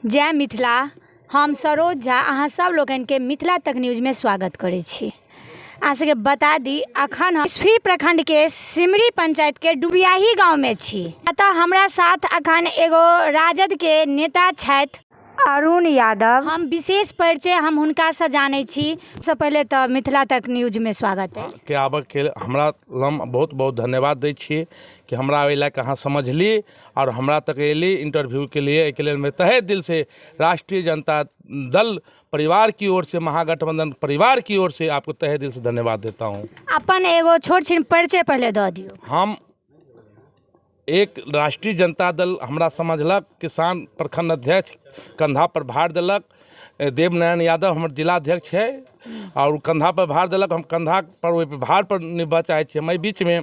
जय मिथिला। हम सरोज झा अहाँ सब लोगन के मिथिला तक न्यूज में स्वागत करै छी। अहाँ सबके बता दी अखन हम इसफी प्रखंड के सिमरी पंचायत के डुबियाही गांव में छी। अतः हमरा साथ अखन एगो राजद के नेता छथि अरुण यादव। हम विशेष परिचय हम हुनका से जानै छी। सबसे पहले तो मिथिला तक न्यूज में स्वागत है के आबऽ के हमरा लम बहुत बहुत धन्यवाद दै छी कि हमरा एहि अहाँ समझली और हमरा तक एली इंटरव्यू के लिए। एक मैं तहे दिल से राष्ट्रीय जनता दल परिवार की ओर से, महागठबंधन परिवार की ओर से आपको तहे दिल से धन्यवाद देता हूँ। अपन एगो छोट छिन परिचय पहले दे दियो। हम एक राष्ट्रीय जनता दल हमरा समझलक, किसान प्रखंड अध्यक्ष कंधा पर भार दिलक, देवनारायण यादव हमर जिलाध्यक्ष है और कंधा पर भार दिलक। हम कंधा पर ओहि भार पर निभा चाहे छी। मैं बीच में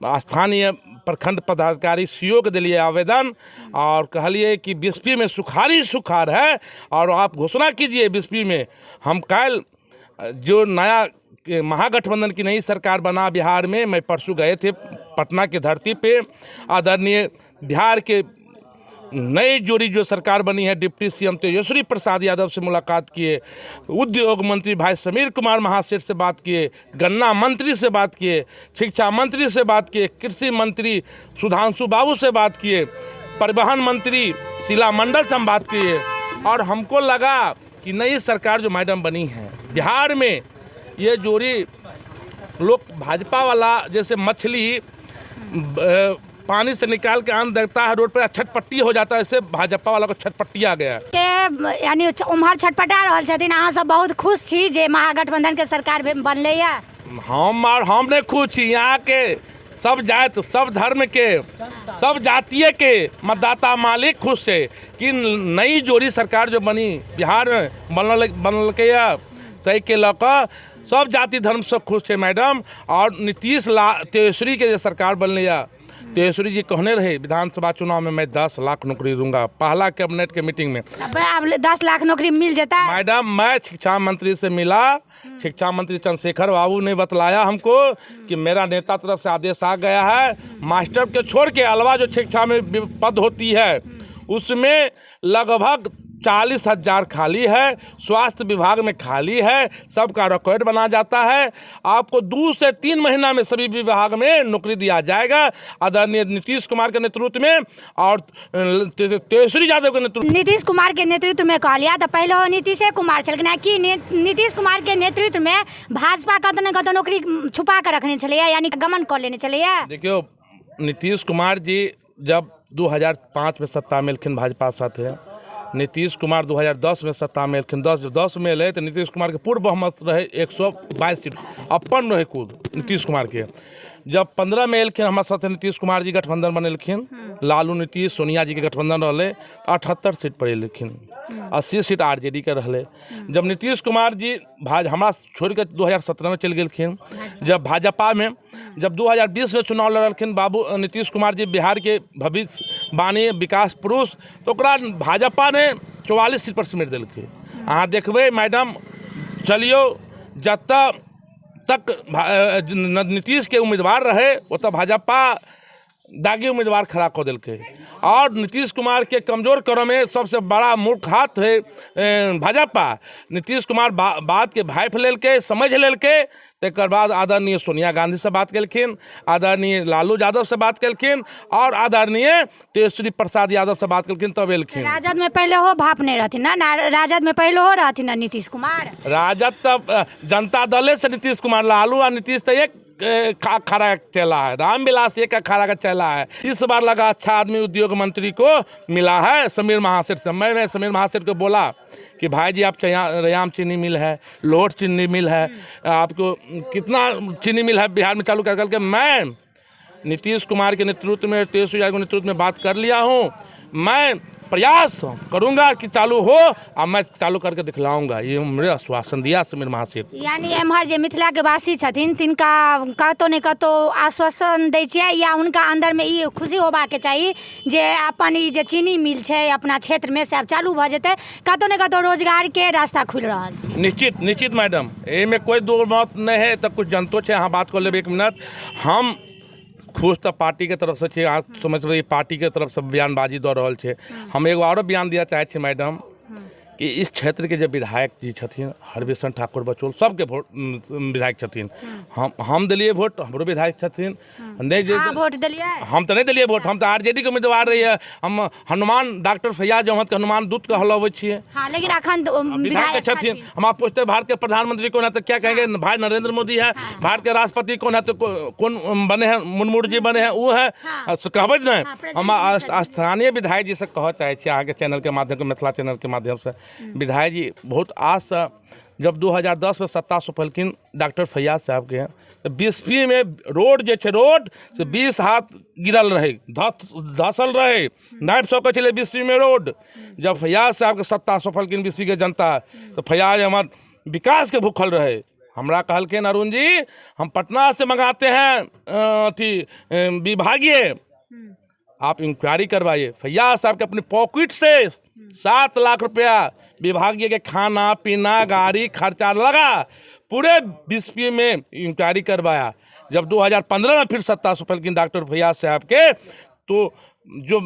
स्थानीय प्रखंड पदाधिकारी सीओ के दिलिए आवेदन और कहलिए कि बिस्फी में सुखारी सुखार है और आप घोषणा कीजिए बिस्फी में। हम कल जो नया महागठबंधन की नई सरकार बना बिहार में, मैं परसों गए थे पटना की धरती पे। आदरणीय बिहार के नई जोड़ी जो सरकार बनी है, डिप्टी सीएम तेजस्वी प्रसाद यादव से मुलाकात किए, उद्योग मंत्री भाई समीर कुमार महासेठ से बात किए, गन्ना मंत्री से बात किए, शिक्षा मंत्री से बात किए, कृषि मंत्री सुधांशु बाबू से बात किए, परिवहन मंत्री शीला मंडल से हम बात किए। और हमको लगा कि नई सरकार जो मैडम बनी है बिहार में, ये जोड़ी लोग भाजपा वाला जैसे मछली पानी से निकाल के आन देखता है रोड पर छटपट्टी हो जाता है, ऐसे भाजपा वाला को छटपट्टी आ गया के यानी उम्हर छटपटा रहल छथिन। अहाँ सब बहुत खुश छी जे महागठबंधन के सरकार बनले है। हम नहीं खुश छी। यहाँ के सब जात, सब धर्म के, सब जातीय के मतदाता मालिक खुश है कि नई जोड़ी सरकार जो बनी बिहार में बनल के तय के लकर सब जाति धर्म से खुश है मैडम। और नीतीश तेजस्वी के सरकार बनले, तेजस्वी जी कहने रहे विधानसभा चुनाव में मैं 10 लाख नौकरी दूंगा, पहला कैबिनेट के मीटिंग में। अब 10 लाख नौकरी मिल जाता है मैडम। मैं शिक्षा मंत्री से मिला, शिक्षा मंत्री चंद्रशेखर बाबू ने बतलाया हमको कि मेरा नेता तरफ से आदेश आ गया है, मास्टर के छोड़ के अलावा जो शिक्षा में पद होती है उसमें लगभग 40,000 खाली है, स्वास्थ्य विभाग में खाली है, सबका रिकॉर्ड बना जाता है। आपको 2 से 3 महीना में सभी विभाग में नौकरी दिया जाएगा। आदरणीय नीतीश कुमार के नेतृत्व में और तेजस्वी यादव के नेतृत्व। नीतीश कुमार के नेतृत्व में कह लिया तो पहले हो नीतीश कुमार चलना कि नीतीश कुमार के नेतृत्व में भाजपा कतौ न कतौ नौकरी छुपा कर रखने चले, यानी गमन कर लेने चले। देखियो, नीतीश कुमार जी जब 2005 में सत्ता में एलखिन भाजपा साथ है, नीतीश कुमार 2010 में सत्ता में एलखिन, 10 में एले तो नीतीश कुमार के पूर्व बहुमत रहे 122 सीट अपन रहे कुल नीतीश कुमार के। जब 15 में एलखिन हमारे साथ नीतीश कुमार जी गठबंधन बनेलखिन, लालू नीतीश सोनिया जी के गठबंधन रहे, 78 सीट पर एलखिन, 80 सीट आरजेडी के रहे। जब नीतीश कुमार जी हमारा छोड़ के 2017 में चल गए, जब भाजपा में जब 2020 में चुनाव लड़लखिन बाबू नीतीश कुमार जी बिहार के भविष्य बानी विकास पुरुष, तो भाजपा ने 44 सीट पर समेट दिलके। अहाँ देखबे मैडम, चलियो जब तक नीतीश के उम्मीदवार रहे वो भाजपा दागी उम्मीदवार खड़ा कर दिलके। और नीतीश कुमार के कमजोर करो में सबसे बड़ा मूर्ख हाथ है भाजपा। नीतीश कुमार बात के भाई लेल के समझ लेल के, तकर बाद आदरणीय सोनिया गांधी से बात कलखिन, आदरणीय लालू यादव से बात कलखिन और आदरणीय तेजस्वी प्रसाद यादव से बात कलखिन, तब एलखिन। राजद में पहले हो भाप नहीं रहती ना, राजद में पहले हो रहती ना नीतीश कुमार। राजद तब जनता दल से नीतीश कुमार, लालू और नीतीश तो एक अखाड़ा चला है, रामविलास एक अखाड़ा का चला है। इस बार लगा अच्छा आदमी उद्योग मंत्री को मिला है समीर महासेठ से। मैं समीर महासेठ को बोला कि भाई जी आप रयाम चीनी मिल है, लोहट चीनी मिल है, आपको कितना चीनी मिल है बिहार में चालू कर के मैं नीतीश कुमार के नेतृत्व में, तेजस्वी यादव के नेतृत्व में बात कर लिया हूँ। मैं प्रयास करूंगा कि चालू हो और मैं चालू करके दिखलाऊंगा, ये मेरे आश्वासन दिया समीर महासेठ। यानी एम्हर जे मिथिला के वासी छथिन तिनका कतौ ने कतौ आश्वासन दै छियै या उनका अंदर में ई खुशी होबा के चाहिए जे अपन ई जे चीनी मिल छै अपना क्षेत्र में से अब चालू भ जेतै, कतौ ने कतौ रोजगार के रास्ता खुल रहल छै। निश्चित मैडम, एहिमे कोई दो मत नहीं है। तो कुछ जनतो है, अहाँ बात कर लेब 1 मिनट। हम खुश तो पार्टी के तरफ से छे, आज समझ पार्टी के तरफ से बयानबाजी दऽ रहल छे। हम एगो और बयान दिया चाहे छी मैडम कि इस क्षेत्र के जो विधायक जी छथिन हरभूषण ठाकुर बचौल सबके वोट विधायक छथिन। हम दिलिए वोट, हमरो विधायक छथिन। नहीं जे वोट दिलिए, हम तो नहीं दिलिए वोट, हम तो आरजेडी के उम्मीदवार रही है। हम हनुमान डॉक्टर फैयाज अहमद के हनुमान दूत कहलावे छिए। हाँ, लेकिन अखन विधायक छथिन। हम आप पूछते भारत के प्रधानमंत्री कौन है तो क्या कहेंगे? भाई नरेंद्र मोदी है। भारत के राष्ट्रपति कौन है तो कौन बने हैं? मुर्मू जी बने हैं, वो है। कहबै नहीं, हम स्थानीय विधायक जी से कह चाहे छी आगे चैनल के माध्यम से, मिथिला चैनल के माध्यम से, विधायक जी बहुत आस से जब 2010 में सत्ता सौंपलखिन डॉक्टर फैयाज साहब के, तो 20वीं में रोड जे छे, रोड से 20 हाथ गिरल रहे, धसल रहे, नापि सकै छलै 20वीं में रोड। जब फैयाज साहब के सत्ता सौंपलखिन 20वीं के जनता, तो फैयाज अहमद विकास के भूखल रहे। हमरा कहलखिन अरुण जी हम पटना से मंगाते हैं विभागीय, आप इंक्वायरी करवाइए। फैयाज साहब के अपने पॉकेट से 7 लाख रुपया विभागीय के खाना पीना गाड़ी खर्चा लगा, पूरे 20वीं में इंक्वायरी करवाया। जब 2015 में फिर सत्ता सौंपलखिन डॉक्टर फैयाज साहब के, तो जो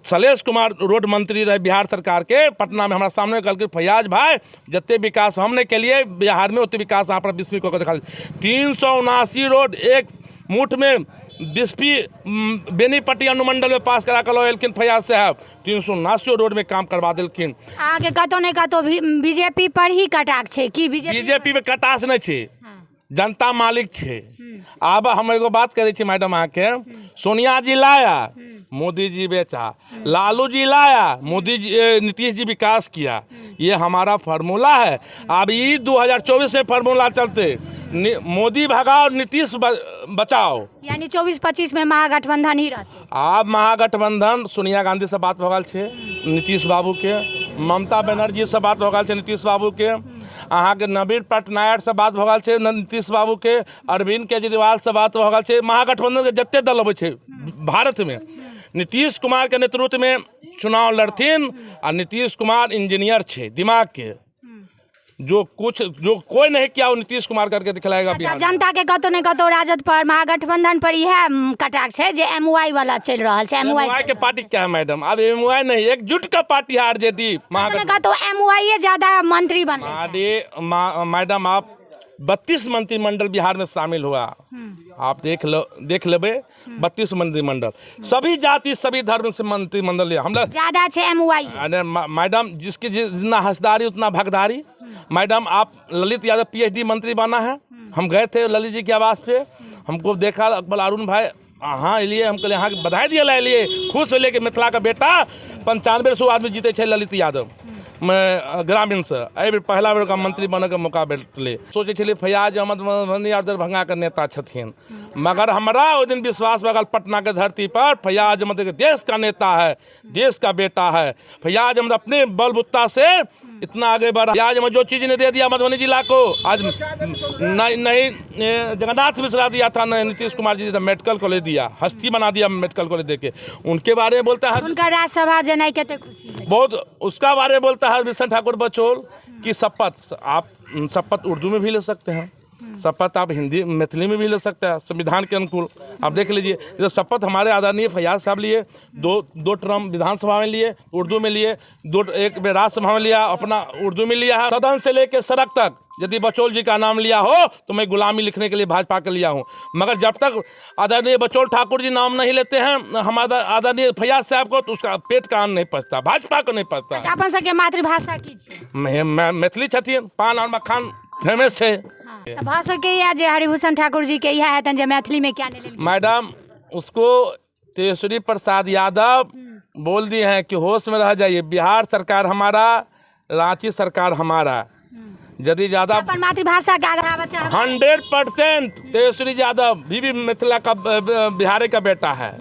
शैलेश कुमार रोड मंत्री रहे बिहार सरकार के, पटना में हमारा सामने कहलखिन फैयाज भाई जते विकास हमने के लिए बिहार में, उतने विकास यहाँ पर 20वीं को दिखा 379 रोड एक मुठ में 20वीं बेनीपट्टी अनुमंडल में पास करा कर लेकिन फैयाज साहब 379 रोड में काम करवा दिलखिन। आगे कतो नहीं कतो बीजेपी पर ही कटाक्ष है कि बीजेपी में कटाक्ष नहीं छे, जनता मालिक छे। अब हम एगो बात करे छी मैडम, आके सोनिया जी लाया, मोदी जी बेचा, लालू जी लाया, मोदी जी नीतीश जी विकास किया, ये हमारा फार्मूला है। अब ये 2024 से फार्मूला चलते, मोदी भगाओ नीतीश बचाओ, यानी 24-25 में महागठबंधन ही रहते। आप महागठबंधन सोनिया गांधी से बात भगल छे नीतीश बाबू के, ममता बनर्जी से बात भगल छे नीतीश बाबू के, अहाँ के नवीन पटनायक से बात भगल छे नीतीश बाबू के, अरविंद केजरीवाल से बात भगल छे। महागठबंधन के जत्ते दल अबै छे भारत में, नीतीश कुमार के नेतृत्व में चुनाव लड़थिन। और नीतीश कुमार इंजीनियर छे दिमाग के, जो कोई नहीं किया वो नीतीश कुमार करके दिखलाएगा। अच्छा, जनता के कतो नहीं कतो राजद पर महागठबंधन पर यह कटाक्ष है जे एमओआई वाला चल रहा है। एमओआई के पार्टी क्या है मैडम? अब एमओआई नहीं, एकजुट का पार्टी है आरजेडी। तो एमओआई ज्यादा मंत्री बने। मैडम आप 32 मंत्रिमंडल बिहार में शामिल हुआ, आप देख लेबे 32 मंत्रिमंडल, सभी जाति सभी धर्म से मंत्रिमंडल हम लोग ज्यादा छे एमओआई। मैडम जिसकी जितना हंसदारी उतना भगदारी। मैडम आप ललित यादव पीएचडी मंत्री बना है, हम गए थे ललित जी के आवास पे, हमको देखा अकबर अरुण भाई हाँ लिए, हम कहले यहाँ बधाई दिया लिए, खुश होले कि मिथिला का बेटा 9500 आदमी जीते छे ललित यादव मैं ग्रामीण से एहि बेर पहला बेर का मंत्री बने के मौका भेटले। सोचे छलिए फैयाज अहमद मधुबनी और दरभंगा के नेता छथिन, मगर हमारा उस दिन विश्वास भगल पटना के धरती पर फैयाज अहमद देश का नेता है, देश का बेटा है। फैयाज अहमद अपने बलबुत्ता से इतना आगे बढ़ा। फैयाज अहमद जो चीज़ ने दे दिया मधुबनी जिला को, आज नहीं जगन्नाथ मिश्रा दिया था, न नीतीश कुमार जी ने मेडिकल कॉलेज दिया, हस्ती बना दिया मेडिकल कॉलेज देके। उनके बारे में बोलता है उनका राज्यसभा जनाई कहते खुशी बहुत, उसका बारे में बोलता है हरभूषण ठाकुर बचौल की शपथ, आप शपथ उर्दू में भी ले सकते हैं, शपथ आप हिंदी मैथिली में भी ले सकते हैं, संविधान के अनुकूल। आप देख लीजिए जो शपथ हमारे आदरणीय फैयाज साहब लिए, दो टर्म विधानसभा में लिए उर्दू में लिए, एक राज्यसभा में लिया अपना उर्दू में लिया है। सदन से लेकर सड़क तक यदि बचौल जी का नाम लिया हो तो मैं गुलामी लिखने के लिए भाजपा के लिया हूँ, मगर जब तक आदरणीय बचौल ठाकुर जी नाम नहीं लेते हैं हमारा आदरणीय फैयाज साहब को, तो उसका पेट का अन्न नहीं पचता, भाजपा को नहीं पचता। अच्छा, अपन सबके मातृभाषा की मैथिली छथिन, पान और मखान फेमस है। भा सके जे हरिभूषण ठाकुर जी के यह है जे मैथिली में क्या नहीं मैडम, उसको तेजस्वी प्रसाद यादव बोल दिए हैं कि होश में रह जाइए, बिहार सरकार हमारा, रांची सरकार हमारा। यदि ज्यादा मातृभाषा का 100% तेजस्वी यादव भी मिथिला का बिहार का बेटा है,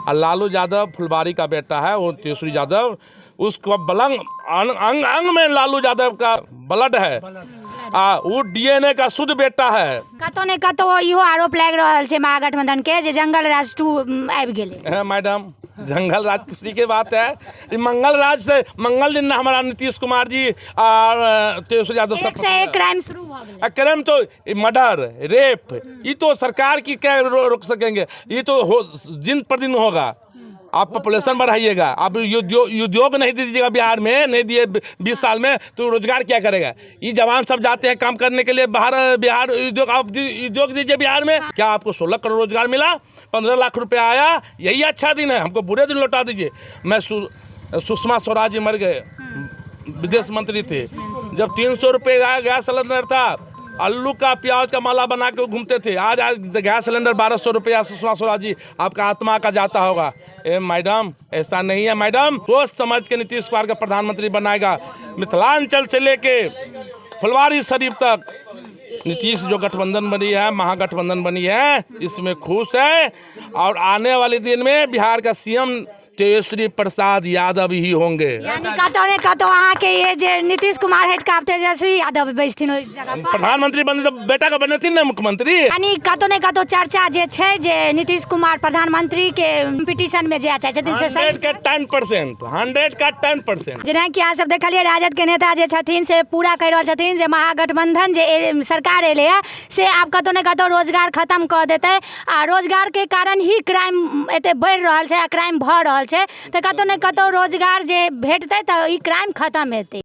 और लालू यादव फुलबारी का बेटा है, वो तेजस्वी यादव उसको बलंग अंग में लालू यादव का ब्लड है, वो डीएनए का शुद्ध बेटा है। कतो ने कतो इहो आरोप लाग रहल छै महागठबंधन के जे जंगल राज 2 आबि गेलै। मैडम जंगल राज खुशी के बात है। ये मंगल राज से मंगल दिन ना हमारा नीतीश कुमार जी और तेजस्वी यादव एक से एक क्राइम शुरू हो गए। क्रम तो मर्डर रेप ये तो सरकार की क्या रोक सकेंगे, ये तो दिन पर दिन होगा। आप पॉपुलेशन बढ़ाइएगा, आप उद्योग नहीं दीजिएगा बिहार में, नहीं दिए 20 साल में तो रोजगार क्या करेगा। ये जवान सब जाते हैं काम करने के लिए बाहर, बिहार उद्योग आप उद्योग दीजिए बिहार में। क्या आपको 16 करोड़ रोजगार मिला, 15 लाख रुपया आया, यही अच्छा दिन है। हमको बुरे दिन लौटा दीजिए। मैं सुषमा स्वराज जी मर गए, विदेश मंत्री थे, जब 300 रुपये गैस सिलेंडर था, आलू का प्याज का माला बना के घूमते थे। आज गैस सिलेंडर 1200 रुपया। सुषमा स्वराज जी आपका आत्मा का जाता होगा। मैडम ऐसा नहीं है मैडम, सोच समझ के नीतीश कुमार का प्रधानमंत्री बनाएगा। मिथिलांचल से लेके फुलवारी शरीफ तक नीतीश जो गठबंधन बनी है, महागठबंधन बनी है, इसमें खुश है। और आने वाले दिन में बिहार का सीएम तेजस्वी प्रसाद यादव ही होंगे। यानी कतो वहाँ के ये जे नीतीश कुमार हेड का तेजस्वी यादव बैठथिन ओइ जगह पर। प्रधानमंत्री बने तो बेटा का बनेथिन ना मुख्यमंत्री। यानी कतो चर्चा जे छै जे नीतीश कुमार प्रधानमंत्री के कंपटीशन में जे चाहे छथिन से सही 100 का 10%। जेना कि अहाँ सब देखलिए राजद के नेता जे छथिन से पूरा कहि रहल छथिन जे महागठबंधन जे सरकार एले है से आब कतो ने कतो रोजगार खत्म कऽ देतै आ रोजगार के कारण ही क्राइम एते बढ़ि रहल छै आ क्राइम भऽ रहल छै। तऽ कतौ ने कतौ रोजगार जे भेटतै तऽ ई क्राइम खत्म हेतै।